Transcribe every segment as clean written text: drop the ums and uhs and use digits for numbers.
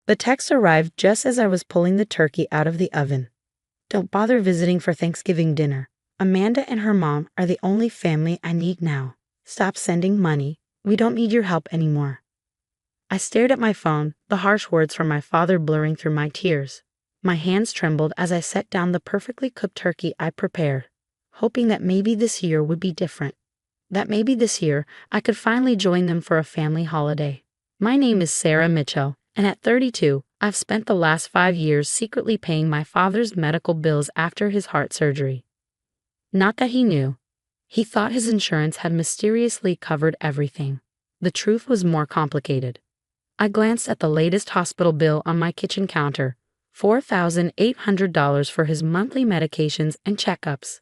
The text arrived just as I was pulling the turkey out of the oven. Don't bother visiting for Thanksgiving dinner. Amanda and her mom are the only family I need now. Stop sending money. We don't need your help anymore. I stared at my phone, the harsh words from my father blurring through my tears. My hands trembled as I set down the perfectly cooked turkey I prepared, hoping that maybe this year would be different. That maybe this year I could finally join them for a family holiday. My name is Sarah Mitchell, and at 32, I've spent the last 5 years secretly paying my father's medical bills after his heart surgery. Not that he knew. He thought his insurance had mysteriously covered everything. The truth was more complicated. I glanced at the latest hospital bill on my kitchen counter, $4,800 for his monthly medications and checkups.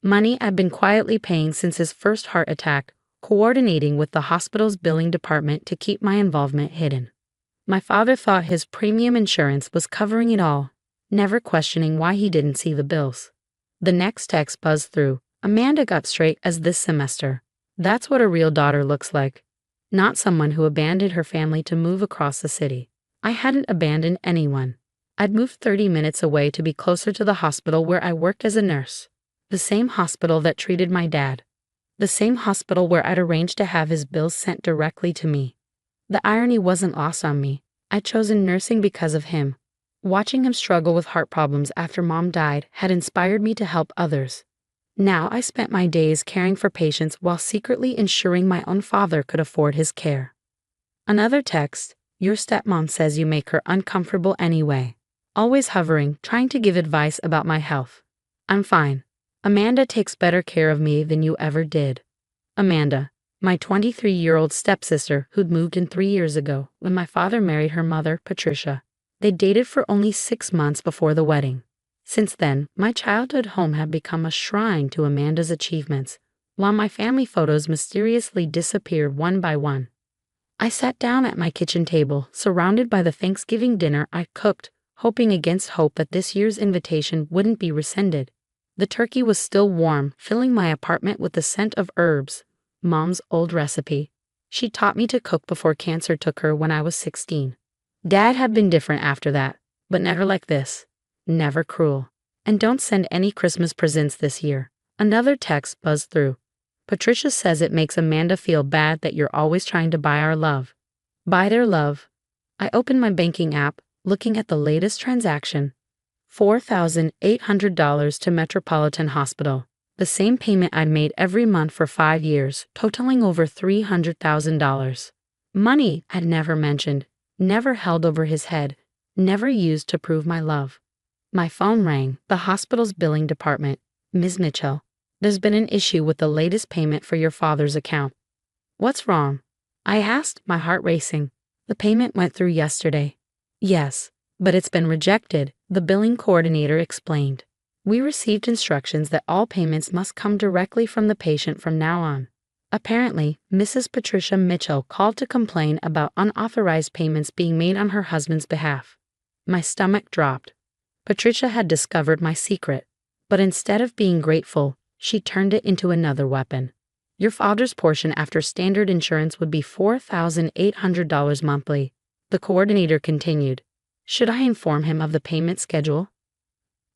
Money I'd been quietly paying since his first heart attack, coordinating with the hospital's billing department to keep my involvement hidden. My father thought his premium insurance was covering it all, never questioning why he didn't see the bills. The next text buzzed through. Amanda got straight A's this semester. That's what a real daughter looks like. Not someone who abandoned her family to move across the city. I hadn't abandoned anyone. I'd moved 30 minutes away to be closer to the hospital where I worked as a nurse. The same hospital that treated my dad. The same hospital where I'd arranged to have his bills sent directly to me. The irony wasn't lost on me. I'd chosen nursing because of him. Watching him struggle with heart problems after Mom died had inspired me to help others. Now I spent my days caring for patients while secretly ensuring my own father could afford his care. Another text. Your stepmom says you make her uncomfortable anyway. Always hovering, trying to give advice about my health. I'm fine. Amanda takes better care of me than you ever did. Amanda, my 23-year-old stepsister who'd moved in 3 years ago when my father married her mother, Patricia. They dated for only 6 months before the wedding. Since then, my childhood home had become a shrine to Amanda's achievements, while my family photos mysteriously disappeared one by one. I sat down at my kitchen table, surrounded by the Thanksgiving dinner I cooked, hoping against hope that this year's invitation wouldn't be rescinded. The turkey was still warm, filling my apartment with the scent of herbs, Mom's old recipe. She taught me to cook before cancer took her when I was 16. Dad had been different after that, but never like this. Never cruel. And don't send any Christmas presents this year. Another text buzzed through. Patricia says it makes Amanda feel bad that you're always trying to buy our love. Buy their love. I opened my banking app, looking at the latest transaction. $4,800 to Metropolitan Hospital. The same payment I'd made every month for 5 years, totaling over $300,000. Money I'd never mentioned, never held over his head, never used to prove my love. My phone rang, the hospital's billing department. Ms. Mitchell, there's been an issue with the latest payment for your father's account. What's wrong? I asked, my heart racing. The payment went through yesterday. Yes, but it's been rejected, the billing coordinator explained. We received instructions that all payments must come directly from the patient from now on. Apparently, Mrs. Patricia Mitchell called to complain about unauthorized payments being made on her husband's behalf. My stomach dropped. Patricia had discovered my secret, but instead of being grateful, she turned it into another weapon. Your father's portion after standard insurance would be $4,800 monthly, the coordinator continued. Should I inform him of the payment schedule?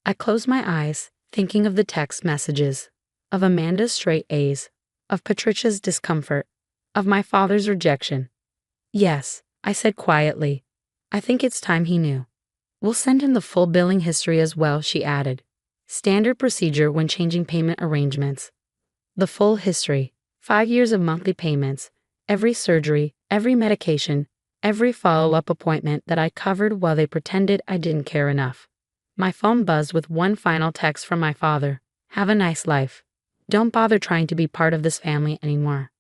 I closed my eyes, thinking of the text messages, of Amanda's straight A's, of Patricia's discomfort, of my father's rejection. Yes, I said quietly. I think it's time he knew. We'll send him the full billing history as well, she added. Standard procedure when changing payment arrangements. The full history, 5 years of monthly payments, every surgery, every medication, every follow-up appointment that I covered while they pretended I didn't care enough. My phone buzzed with one final text from my father. Have a nice life. Don't bother trying to be part of this family anymore.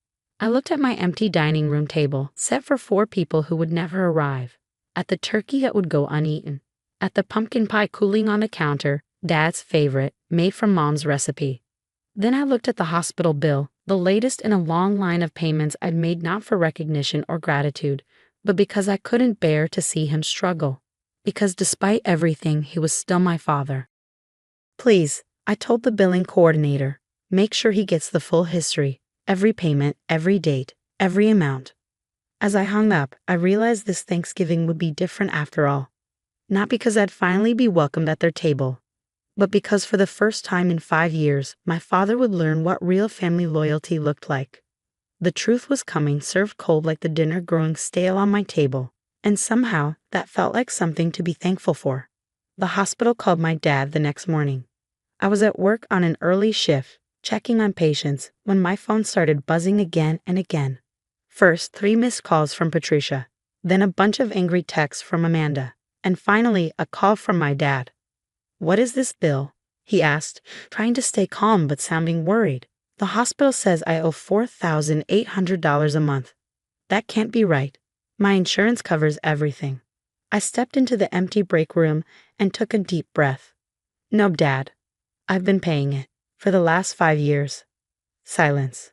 I looked at my empty dining room table, set for 4 people who would never arrive. At the turkey that would go uneaten. At the pumpkin pie cooling on the counter, Dad's favorite, made from Mom's recipe. Then I looked at the hospital bill, the latest in a long line of payments I'd made not for recognition or gratitude, but because I couldn't bear to see him struggle. Because despite everything, he was still my father. Please, I told the billing coordinator, make sure he gets the full history, every payment, every date, every amount. As I hung up, I realized this Thanksgiving would be different after all. Not because I'd finally be welcomed at their table, but because for the first time in 5 years, my father would learn what real family loyalty looked like. The truth was coming, served cold like the dinner growing stale on my table, and somehow that felt like something to be thankful for. The hospital called my dad the next morning. I was at work on an early shift, checking on patients, when my phone started buzzing again and again. First, 3 missed calls from Patricia, then a bunch of angry texts from Amanda, and finally a call from my dad. "What is this bill?" he asked, trying to stay calm but sounding worried. "The hospital says I owe $4,800 a month. That can't be right. My insurance covers everything." I stepped into the empty break room and took a deep breath. "No, Dad. I've been paying it. For the last 5 years." Silence.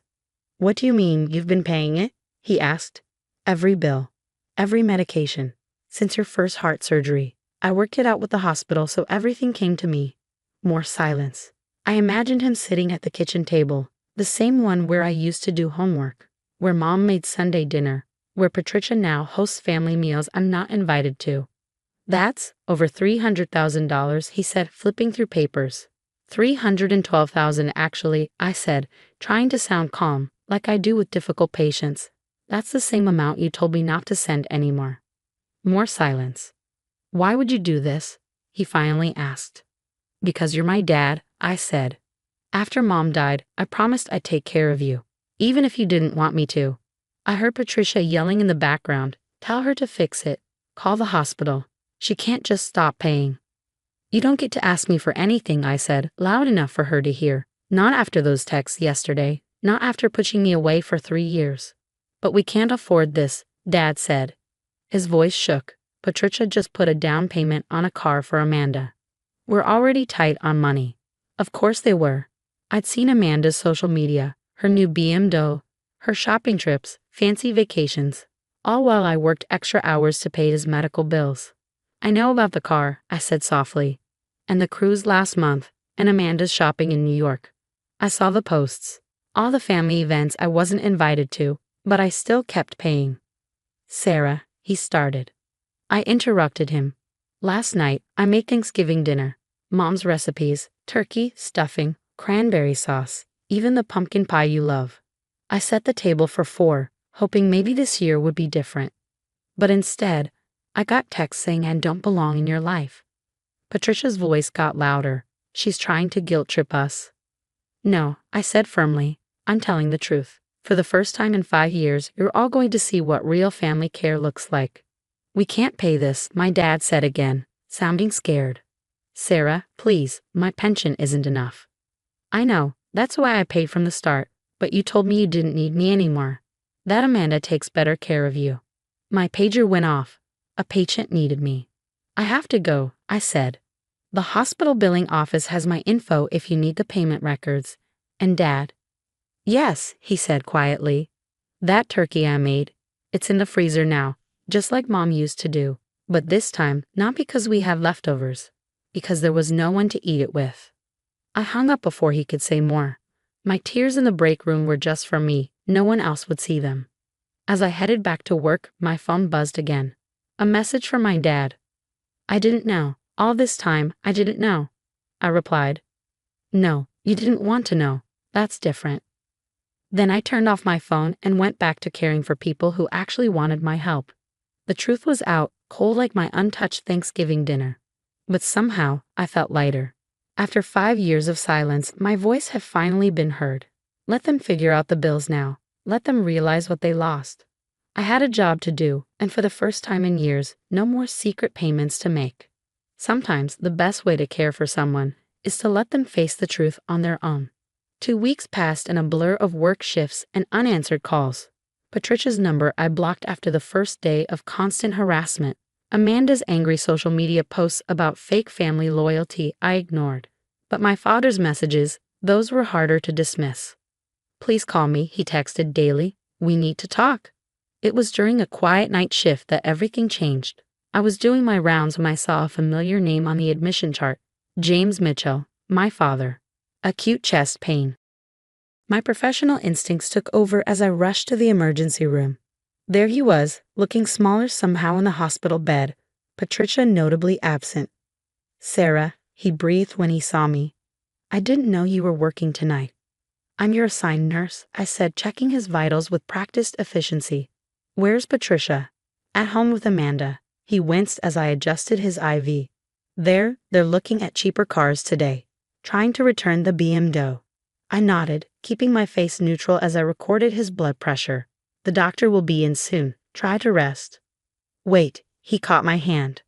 "What do you mean, you've been paying it?" he asked. "Every bill. Every medication. Since your first heart surgery. I worked it out with the hospital, so everything came to me." More silence. I imagined him sitting at the kitchen table, the same one where I used to do homework, where Mom made Sunday dinner, where Patricia now hosts family meals I'm not invited to. "That's over $300,000, he said, flipping through papers. $312,000 actually, I said, trying to sound calm, like I do with difficult patients. "That's the same amount you told me not to send anymore." More silence. "Why would you do this?" he finally asked. "Because you're my dad," I said. "After Mom died, I promised I'd take care of you, even if you didn't want me to." I heard Patricia yelling in the background, "Tell her to fix it. Call the hospital. She can't just stop paying." "You don't get to ask me for anything," I said, loud enough for her to hear. "Not after those texts yesterday. Not after pushing me away for 3 years. "But we can't afford this," Dad said. His voice shook. "Patricia just put a down payment on a car for Amanda. We're already tight on money." Of course they were. I'd seen Amanda's social media, her new BMW, her shopping trips, fancy vacations, all while I worked extra hours to pay his medical bills. "I know about the car," I said softly, "and the cruise last month, and Amanda's shopping in New York. I saw the posts, all the family events I wasn't invited to, but I still kept paying." "Sarah," he started. I interrupted him. "Last night, I made Thanksgiving dinner. Mom's recipes, turkey, stuffing, cranberry sauce, even the pumpkin pie you love. I set the table for 4, hoping maybe this year would be different. But instead, I got texts saying I don't belong in your life." Patricia's voice got louder. "She's trying to guilt trip us." "No," I said firmly. "I'm telling the truth. For the first time in 5 years, you're all going to see what real family care looks like." "We can't pay this," my dad said again, sounding scared. "Sarah, please, my pension isn't enough." "I know, that's why I paid from the start, but you told me you didn't need me anymore. That Amanda takes better care of you." My pager went off. A patient needed me. "I have to go," I said. "The hospital billing office has my info if you need the payment records." And Dad? "Yes," he said quietly. "That turkey I made, it's in the freezer now, just like Mom used to do. But this time, not because we have leftovers, because there was no one to eat it with." I hung up before he could say more. My tears in the break room were just for me, no one else would see them. As I headed back to work, my phone buzzed again. A message from my dad. "I didn't know. All this time, I didn't know." I replied. "No, you didn't want to know. That's different." Then I turned off my phone and went back to caring for people who actually wanted my help. The truth was out, cold like my untouched Thanksgiving dinner. But somehow, I felt lighter. After 5 years of silence, my voice had finally been heard. Let them figure out the bills now. Let them realize what they lost. I had a job to do, and for the first time in years, no more secret payments to make. Sometimes the best way to care for someone is to let them face the truth on their own. 2 weeks passed in a blur of work shifts and unanswered calls. Patricia's number I blocked after the first day of constant harassment. Amanda's angry social media posts about fake family loyalty I ignored. But my father's messages, those were harder to dismiss. "Please call me," he texted daily. "We need to talk." It was during a quiet night shift that everything changed. I was doing my rounds when I saw a familiar name on the admission chart. James Mitchell, my father. Acute chest pain. My professional instincts took over as I rushed to the emergency room. There he was, looking smaller somehow in the hospital bed, Patricia notably absent. "Sarah," he breathed when he saw me. "I didn't know you were working tonight." "I'm your assigned nurse," I said, checking his vitals with practiced efficiency. "Where's Patricia?" "At home with Amanda." He winced as I adjusted his IV. They're looking at cheaper cars today. Trying to return the BMW. I nodded, keeping my face neutral as I recorded his blood pressure. "The doctor will be in soon. Try to rest." "Wait," he caught my hand.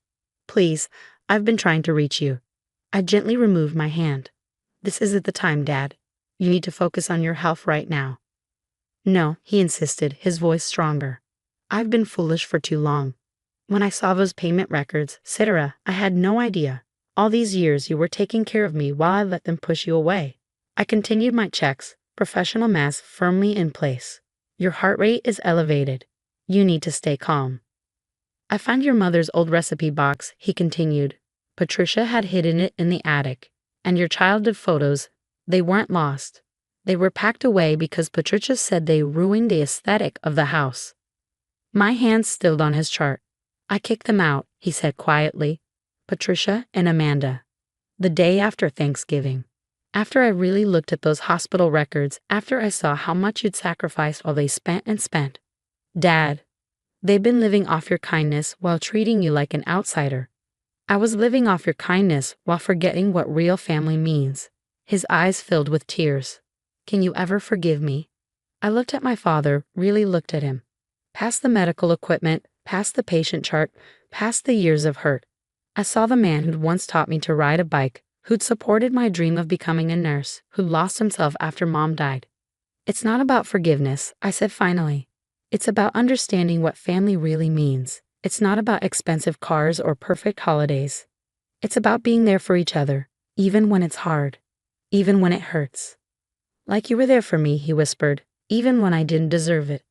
"Please, I've been trying to reach you." I gently removed my hand. "This isn't the time, Dad. You need to focus on your health right now." "No," he insisted, his voice stronger. "I've been foolish for too long. When I saw those payment records, Sarah, I had no idea. All these years you were taking care of me while I let them push you away." I continued my checks, professional mask firmly in place. "Your heart rate is elevated. You need to stay calm." "I found your mother's old recipe box," he continued. "Patricia had hidden it in the attic. And your childhood photos, they weren't lost. They were packed away because Patricia said they ruined the aesthetic of the house." My hand stilled on his chart. "I kicked them out," he said quietly. "Patricia and Amanda. The day after Thanksgiving. After I really looked at those hospital records, after I saw how much you'd sacrificed while they spent and spent. Dad, they've been living off your kindness while treating you like an outsider." "I was living off your kindness while forgetting what real family means." His eyes filled with tears. "Can you ever forgive me?" I looked at my father, really looked at him. Past the medical equipment, past the patient chart, past the years of hurt. I saw the man who'd once taught me to ride a bike, who'd supported my dream of becoming a nurse, who'd lost himself after Mom died. "It's not about forgiveness," I said finally. "It's about understanding what family really means. It's not about expensive cars or perfect holidays. It's about being there for each other, even when it's hard, even when it hurts." "Like you were there for me," he whispered, "even when I didn't deserve it."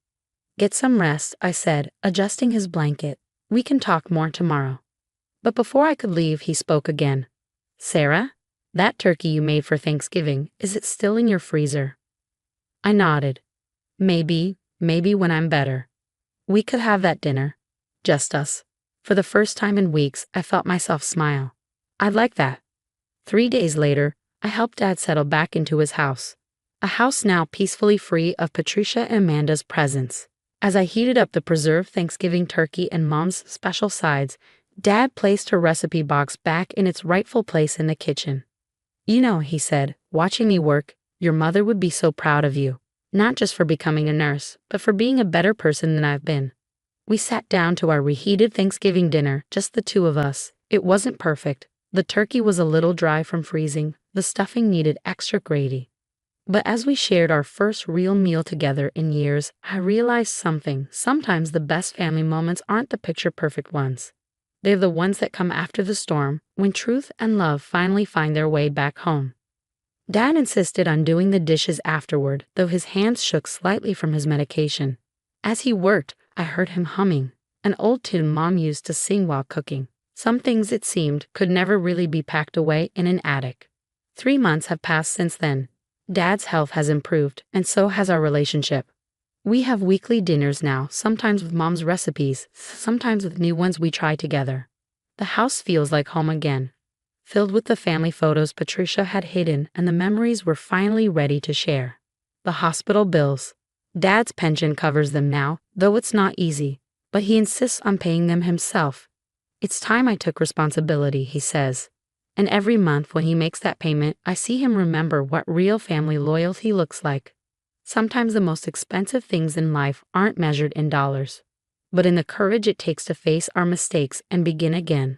"Get some rest," I said, adjusting his blanket. "We can talk more tomorrow." But before I could leave, he spoke again. "Sarah, that turkey you made for Thanksgiving, is it still in your freezer?" I nodded. Maybe when I'm better. We could have that dinner. Just us." For the first time in weeks, I felt myself smile. "I'd like that." 3 days later, I helped Dad settle back into his house. A house now peacefully free of Patricia and Amanda's presence. As I heated up the preserved Thanksgiving turkey and Mom's special sides, Dad placed her recipe box back in its rightful place in the kitchen. "You know," he said, watching me work, "your mother would be so proud of you. Not just for becoming a nurse, but for being a better person than I've been." We sat down to our reheated Thanksgiving dinner, just the two of us. It wasn't perfect. The turkey was a little dry from freezing. The stuffing needed extra gravy. But as we shared our first real meal together in years, I realized something. Sometimes the best family moments aren't the picture-perfect ones. They're the ones that come after the storm, when truth and love finally find their way back home. Dad insisted on doing the dishes afterward, though his hands shook slightly from his medication. As he worked, I heard him humming, an old tune Mom used to sing while cooking. Some things, it seemed, could never really be packed away in an attic. 3 months have passed since then. Dad's health has improved, and so has our relationship. We have weekly dinners now, sometimes with Mom's recipes, sometimes with new ones we try together. The house feels like home again, filled with the family photos Patricia had hidden and the memories we're finally ready to share. The hospital bills. Dad's pension covers them now, though it's not easy, but he insists on paying them himself. "It's time I took responsibility," he says. And every month when he makes that payment, I see him remember what real family loyalty looks like. Sometimes the most expensive things in life aren't measured in dollars, but in the courage it takes to face our mistakes and begin again.